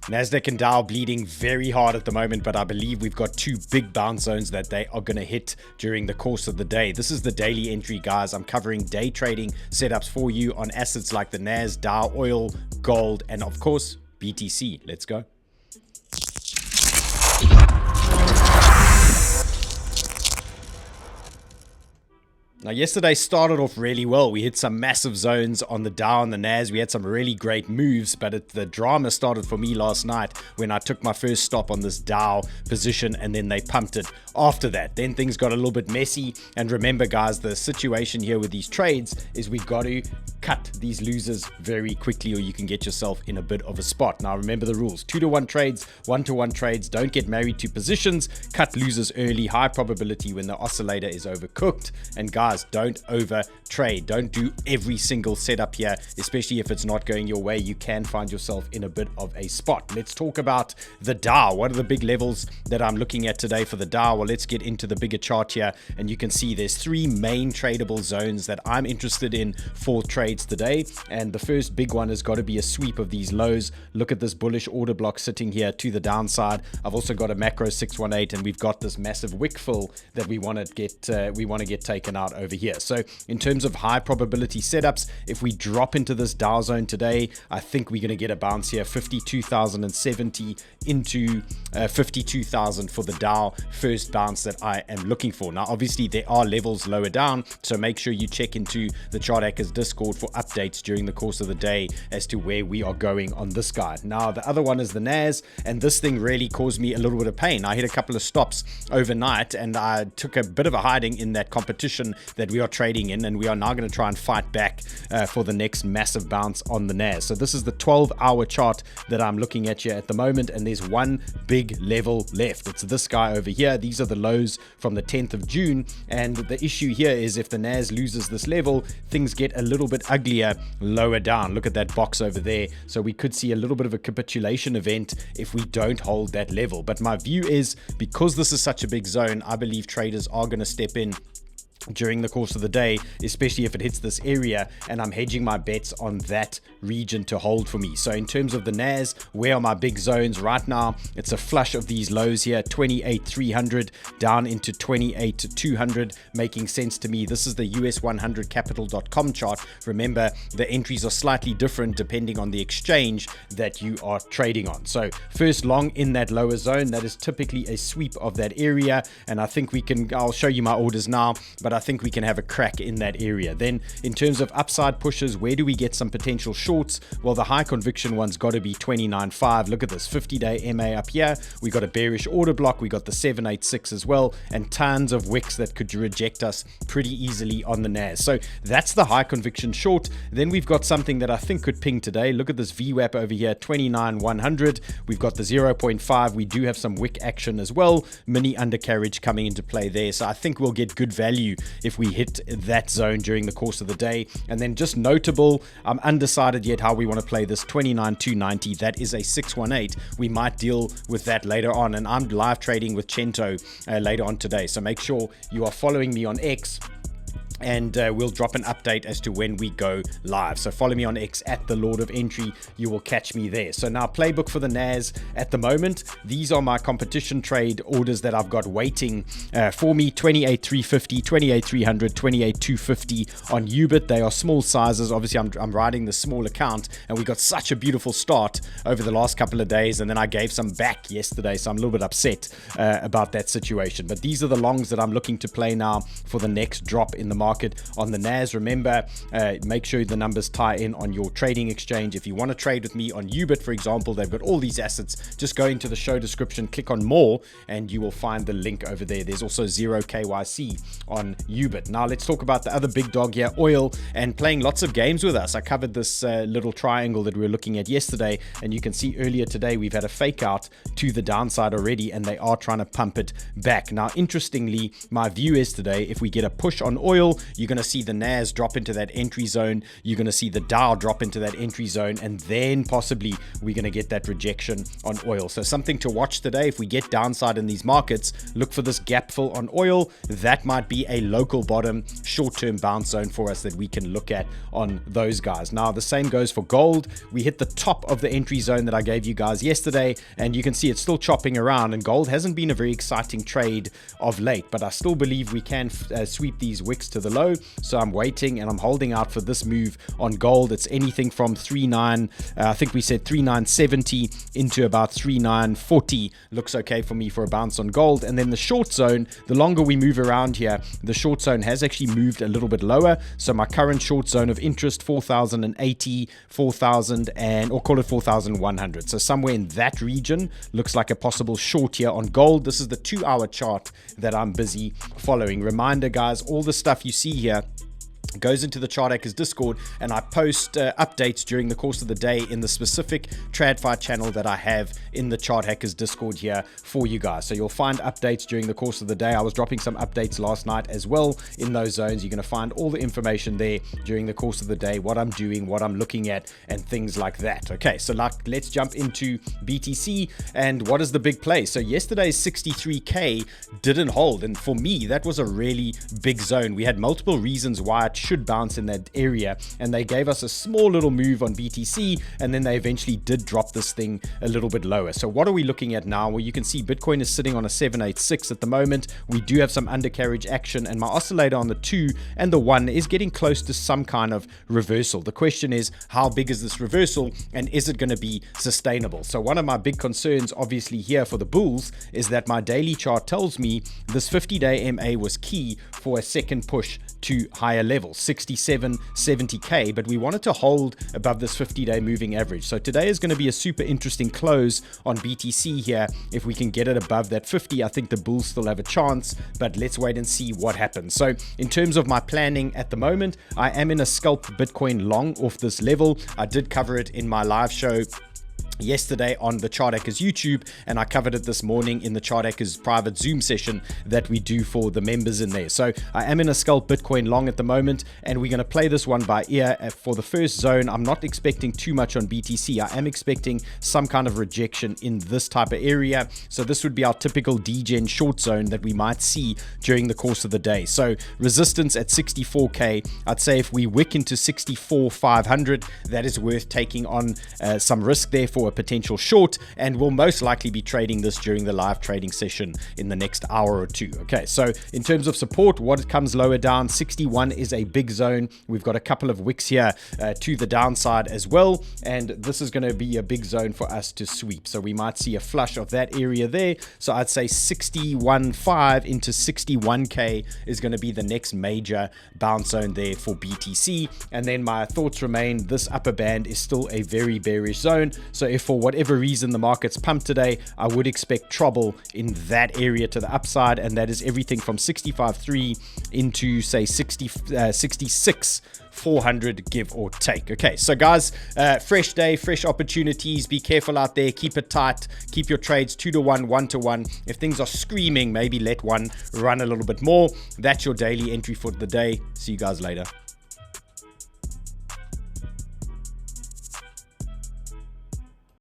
NASDAQ and Dow bleeding very hard at the moment, but I believe we've got two big bounce zones that they are going to hit during the course of the day. This is the daily entry, guys. I'm covering day trading setups for you on assets like the NAS, Dow, oil, gold, and of course, BTC. Let's go. Now, yesterday started off really well. We hit some massive zones on the Dow and the NAS. We had some really great moves, but the drama started for me last night when I took my first stop on this Dow position and then they pumped it after that. Then things got a little bit messy. And remember, guys, the situation here with these trades is we got to cut these losers very quickly or you can get yourself in a bit of a spot. Now, remember the rules. 2-to-1 trades, 1-to-1 trades. Don't get married to positions. Cut losers early. High probability when the oscillator is overcooked. And guys, don't over trade. Don't do every single setup here, especially if it's not going your way. You can find yourself in a bit of a spot. Let's talk about the Dow. What are the big levels that I'm looking at today for the Dow? Well, let's get into the bigger chart here, and you can see there's three main tradable zones that I'm interested in for trades today. And the first big one has got to be a sweep of these lows. Look at this bullish order block sitting here to the downside. I've also got a macro 618, and we've got this massive wick fill that we want to get taken out over here. So in terms of high probability setups, if we drop into this Dow zone today, I think we're going to get a bounce here, 52,070 into 52,000 for the Dow, first bounce that I am looking for. Now, obviously there are levels lower down, so make sure you check into the Chart Hackers Discord for updates during the course of the day as to where we are going on this guy. Now, the other one is the NAS, and this thing really caused me a little bit of pain. I hit a couple of stops overnight and I took a bit of a hiding in that competition that we are trading in, and we are now going to try and fight back for the next massive bounce on the NAS. So this is the 12-hour chart that I'm looking at here at the moment, and there's one big level left. It's this guy over here. These are the lows from the 10th of June, and the issue here is if the NAS loses this level, things get a little bit uglier lower down. Look at that box over there. So we could see a little bit of a capitulation event if we don't hold that level. But my view is, because this is such a big zone, I believe traders are going to step in during the course of the day, especially if it hits this area, and I'm hedging my bets on that region to hold for me. So in terms of the NAS, where are my big zones right now? It's a flush of these lows here, 28,300 down into 28,200, making sense to me. This is the US100capital.com chart. Remember, the entries are slightly different depending on the exchange that you are trading on. So first long in that lower zone, that is typically a sweep of that area, and I think we can, I'll show you my orders now, but I think we can have a crack in that area. Then in terms of upside pushes, where do we get some potential shorts? Well, the high conviction one's got to be 29.5. Look at this 50-day MA up here. We got a bearish order block. We got the 786 as well, and tons of wicks that could reject us pretty easily on the NAS. So that's the high conviction short. Then we've got something that I think could ping today. Look at this VWAP over here, 29,100. We've got the 0.5. We do have some wick action as well. Mini undercarriage coming into play there. So I think we'll get good value if we hit that zone during the course of the day. And then just notable, I'm undecided yet how we want to play this 29,290. That is a 618. We might deal with that later on, and I'm live trading with Chento later on today, so make sure you are following me on X, and we'll drop an update as to when we go live. So follow me on X at the Lord of Entry. You will catch me there. So now, playbook for the NAS at the moment. These are my competition trade orders that I've got waiting for me. 28,350, 28,300, 28,250 on 𝗬𝗵𝗹𝗶. They are small sizes. Obviously, I'm riding the small account, and we got such a beautiful start over the last couple of days, and then I gave some back yesterday, so I'm a little bit upset about that situation. But these are the longs that I'm looking to play now for the next drop in the market on the NAS. Remember, make sure the numbers tie in on your trading exchange. If you want to trade with me on 𝗬𝗵𝗹𝗶, for example, they've got all these assets. Just go into the show description, click on more, and you will find the link over there. There's also 0KYC on 𝗬𝗵𝗹𝗶. Now let's talk about the other big dog here, oil, and playing lots of games with us. I covered this little triangle that we were looking at yesterday, and you can see earlier today we've had a fake out to the downside already, and they are trying to pump it back. Now, interestingly, my view is today, if we get a push on oil, oil, you're going to see the NAS drop into that entry zone. You're going to see the Dow drop into that entry zone, and then possibly we're going to get that rejection on oil. So something to watch today. If we get downside in these markets, look for this gap fill on oil. That might be a local bottom, short-term bounce zone for us that we can look at on those guys. Now, the same goes for gold. We hit the top of the entry zone that I gave you guys yesterday, and you can see it's still chopping around, and gold hasn't been a very exciting trade of late, but I still believe we can sweep these wicks to the low. So I'm waiting and I'm holding out for this move on gold. It's anything from 39, I think we said 3970 into about 3940 looks okay for me for a bounce on gold. And then the short zone, the longer we move around here, the short zone has actually moved a little bit lower. So my current short zone of interest, 4080, 4000, and or call it 4100. So somewhere in that region looks like a possible short here on gold. This is the 2-hour chart that I'm busy following. Reminder, guys, all the stuff you see here goes into the 𝗪𝗪𝗔𝗗𝗘 Discord, and I post updates during the course of the day in the specific TradFi channel that I have in the 𝗪𝗪𝗔𝗗𝗘 Discord here for you guys. So you'll find updates during the course of the day. I was dropping some updates last night as well in those zones. You're going to find all the information there during the course of the day, what I'm doing, what I'm looking at, and things like that. Okay, so let's jump into BTC and what is the big play. So yesterday's 63K didn't hold, and for me that was a really big zone. We had multiple reasons why it should bounce in that area, and they gave us a small little move on BTC, and then they eventually did drop this thing a little bit lower. So what are we looking at now? Well, you can see Bitcoin is sitting on a 786 at the moment. We do have some undercarriage action, and my oscillator on the 2 and the 1 is getting close to some kind of reversal. The question is, how big is this reversal, and is it going to be sustainable? So one of my big concerns obviously here for the bulls is that my daily chart tells me this 50-day MA was key for a second push to higher levels, 67, 70K, but we wanted to hold above this 50-day moving average. So today is going to be a super interesting close on BTC here. If we can get it above that 50, I think the bulls still have a chance, but let's wait and see what happens. So in terms of my planning at the moment, I am in a scalp Bitcoin long off this level. I did cover it in my live show yesterday on the 𝗪𝗪𝗔𝗗𝗘 YouTube, and I covered it this morning in the 𝗪𝗪𝗔𝗗𝗘 private Zoom session that we do for the members in there. So I am in a scalp Bitcoin long at the moment, and we're going to play this one by ear. For the first zone, I'm not expecting too much on BTC. I am expecting some kind of rejection in this type of area. So this would be our typical degen short zone that we might see during the course of the day. So resistance at 64K. I'd say if we wick into 64,500, that is worth taking on some risk there for a potential short, and we'll most likely be trading this during the live trading session in the next hour or two. Okay, so in terms of support, what comes lower down, 61 is a big zone. We've got a couple of wicks here to the downside as well, and this is going to be a big zone for us to sweep. So we might see a flush of that area there. So I'd say 61.5 into 61K is going to be the next major bounce zone there for BTC. And then my thoughts remain, this upper band is still a very bearish zone. So if for whatever reason the market's pumped today, I would expect trouble in that area to the upside, and that is everything from 65.3 into say 66 400, give or take. Okay, so guys, fresh day, fresh opportunities. Be careful out there. Keep it tight. Keep your trades 2-to-1, 1-to-1. If things are screaming, maybe let one run a little bit more. That's your daily entry for the day. See you guys later.